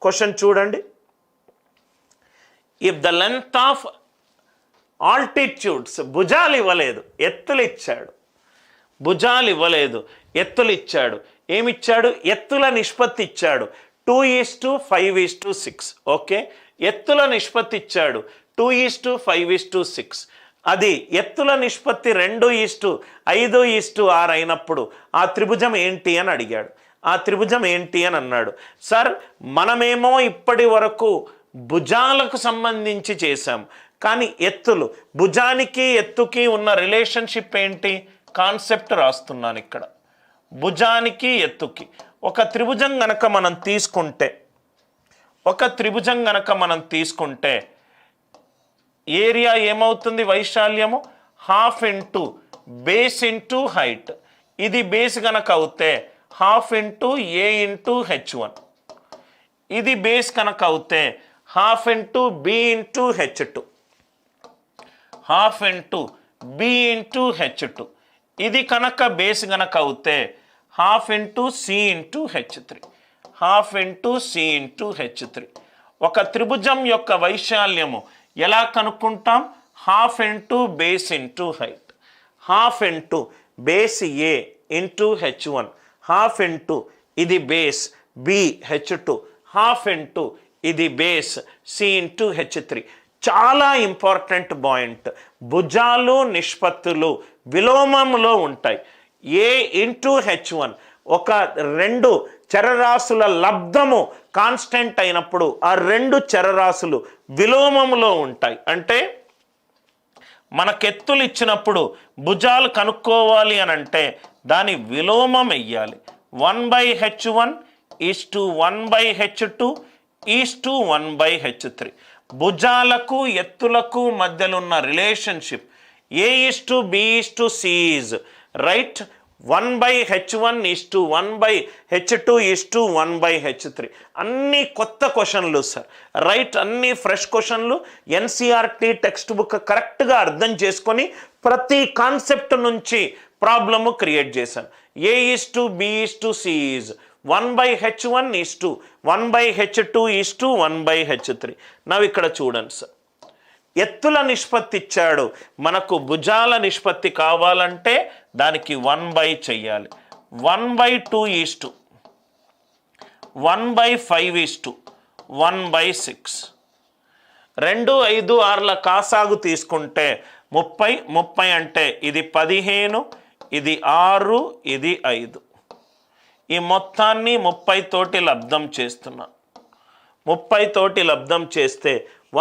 Question చూడండి. If the length of altitudes, భుజాలు ఇవ్వలేదు, ఎత్తులు ఇచ్చాడు. భుజాలు ఇవ్వలేదు, ఎత్తులు ఇచ్చాడు. ఏమిచ్చాడు? ఎత్తుల నిష్పత్తి ఇచ్చాడు. 2:5:6. ఓకే, ఎత్తుల నిష్పత్తి ఇచ్చాడు 2:5:6. అది ఎత్తుల నిష్పత్తి 2:5:6 అయినప్పుడు ఆ త్రిభుజం ఏంటి అని అడిగాడు. ఆ త్రిభుజం ఏంటి అని అన్నాడు. సార్ మనమేమో ఇప్పటి వరకు భుజాలకు సంబంధించి చేశాం, కానీ ఎత్తులు, భుజానికి ఎత్తుకి ఉన్న రిలేషన్షిప్ ఏంటి? కాన్సెప్ట్ రాస్తున్నాను ఇక్కడ. భుజానికి ఎత్తుకి ఒక త్రిభుజం గనక మనం తీసుకుంటే ఏరియా ఏమవుతుంది? వైశాల్యము ½ ఇంటూ బేస్ ఇంటూ హైట్. ఇది బేస్ గనక అవుతే ½ ఇంటూ A ఇంటూ H1. ఇది బేస్ కనుక అవుతే ½ into B into H2, ½ into B into H2. ఇది కనుక బేస్ గనక అవుతే ½ into C into H3, ½ into C into H3. ఒక త్రిభుజం యొక్క వైశాల్యము ఎలా కనుక్కుంటాం? ½ into base into height, ½ into base A into H1, ½ into ఇది బేస్ B H2, ½ ఇంటూ ఇది బేస్ C ఇంటూ H3. చాలా ఇంపార్టెంట్ పాయింట్. భుజాలు నిష్పత్తులు విలోమంలో ఉంటాయి. A ఇంటూ H1 ఒక రెండు చరరాశుల లబ్ధము కాన్స్టెంట్ అయినప్పుడు ఆ రెండు చరరాశులు విలోమంలో ఉంటాయి. అంటే మనకెత్తులు ఇచ్చినప్పుడు భుజాలు కనుక్కోవాలి అని అంటే దాని విలోమం వెయ్యాలి. 1/H1 = 1/H2 = 1/H3. భుజాలకు ఎత్తులకు మధ్యలో ఉన్న relationship A:B:C is right. 1/H1 = 1/H2 = 1/H3. అన్ని కొత్త క్వశ్చన్లు సార్, రైట్, అన్ని ఫ్రెష్ క్వశ్చన్లు. NCERT టెక్స్ట్ బుక్ కరెక్ట్గా అర్థం చేసుకొని ప్రతి కాన్సెప్ట్ నుంచి ప్రాబ్లము క్రియేట్ చేశాను. A:B:C is 1/H1 = 1/H2 = 1/H3. నవ్వు ఇక్కడ చూడండి సార్, ఎత్తుల నిష్పత్తి ఇచ్చాడు, మనకు భుజాల నిష్పత్తి కావాలంటే దానికి 1/, చెయ్యాలి. 1/2 = 1/5 = 1/6. 2, 5, 6ల కాసాగు తీసుకుంటే 30 అంటే ఇది 15, ఇది 6, ఇది 5. ఈ మొత్తాన్ని 30 తోటి లబ్ధం చేస్తున్నా. 30 తోటి లబ్ధం చేస్తే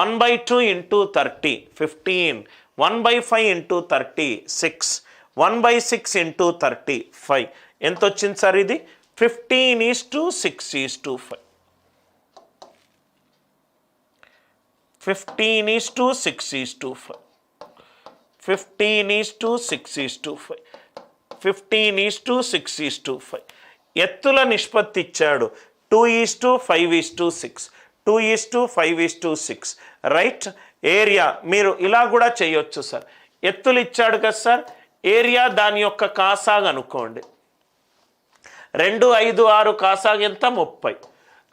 1/2 × 30 15, 1/5 × 30 6, 1/6 × 35 ఎంత వచ్చింది సార్? ఇది 15:6:5. 15:6:5. 15:6:5. 15:6:5. ఎత్తుల నిష్పత్తి ఇచ్చాడు 2:5:6. 2:5:6 రైట్. ఏరియా మీరు ఇలా కూడా చేయొచ్చు సార్. ఎత్తులు ఇచ్చాడు కదా సార్, ఏరియా దాని యొక్క కాసాగు అనుకోండి. 2, 5, 6 కాసాగు ఎంత? 30.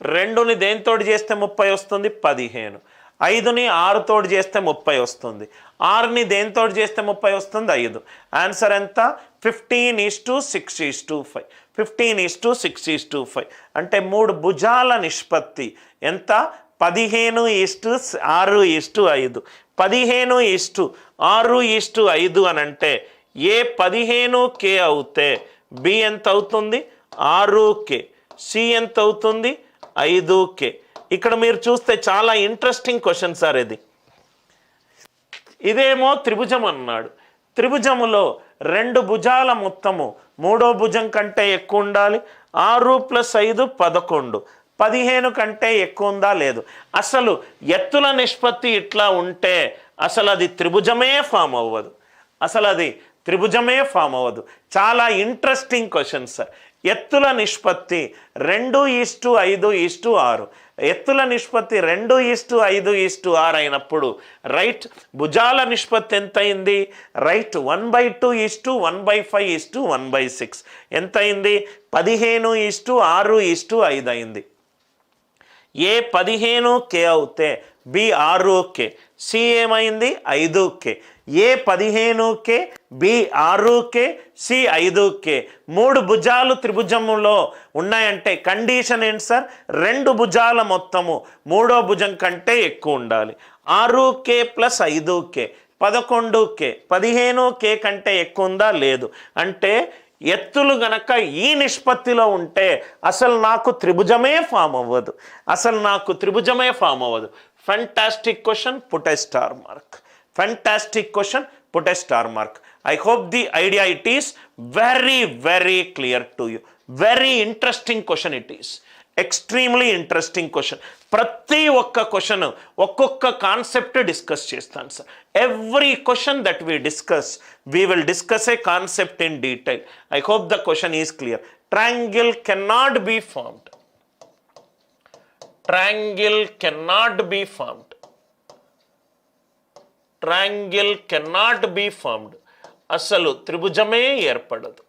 2ని దేనితోటి చేస్తే 30 వస్తుంది? 15. 5ని 6 తోటి చేస్తే 30 వస్తుంది. 6ని దేనితోటి చేస్తే 30 వస్తుంది? 5. ఆన్సర్ ఎంత? 15:6:5. 15:6:5 అంటే 3 భుజాల నిష్పత్తి ఎంత? 15:6:5. 15:6:5 అని అంటే ఏ 15K అవుతే B ఎంత అవుతుంది? 6K. C ఎంత అవుతుంది? 5K. ఇక్కడ మీరు చూస్తే చాలా ఇంట్రెస్టింగ్ క్వశ్చన్ సార్ ఇది. ఇదేమో త్రిభుజం అన్నాడు. త్రిభుజములో 2 భుజాల మొత్తము 3వ భుజం కంటే ఎక్కువ ఉండాలి. 6 + 5 11. 15 కంటే ఎక్కువ ఉందా? లేదు. అసలు ఎత్తుల నిష్పత్తి ఇట్లా ఉంటే అసలు అది త్రిభుజమే ఫామ్ అవ్వదు. చాలా ఇంట్రెస్టింగ్ క్వశ్చన్ సార్. ఎత్తుల నిష్పత్తి 2:5:6. ఎత్తుల నిష్పత్తి 2:5:6 అయినప్పుడు రైట్ భుజాల నిష్పత్తి ఎంత అయింది? రైట్ 1/2 = 1/5 = 1/6 ఎంత అయింది? 15:6:5 అయింది. ఏ 15K అవుతే బి 6K, సి ఏమైంది 5K. ఏ 15K, B 6K, C 5K. 3 భుజాలు త్రిభుజములో ఉన్నాయంటే కండిషన్ ఏంటి సార్? 2 భుజాల మొత్తము 3వ భుజం కంటే ఎక్కువ ఉండాలి. 6K plus 5K 11K. 15K కంటే ఎక్కువ ఉందా? లేదు. అంటే ఎత్తులు గనక ఈ నిష్పత్తిలో ఉంటే అసలు నాకు త్రిభుజమే ఫామ్ అవ్వదు. Fantastic question, put a star mark. Fantastic question, put a star mark. I hope the idea it is very, very clear to you. Very interesting question it is. Extremely interesting question. ప్రతి ఒక్క question ఒక్కొక్క concept discuss చేస్తాను sir. Every question that we will discuss A concept in detail. I hope the question is clear. Triangle cannot be formed. Triangle cannot be formed. అసలు త్రిభుజమే ఏర్పడదు.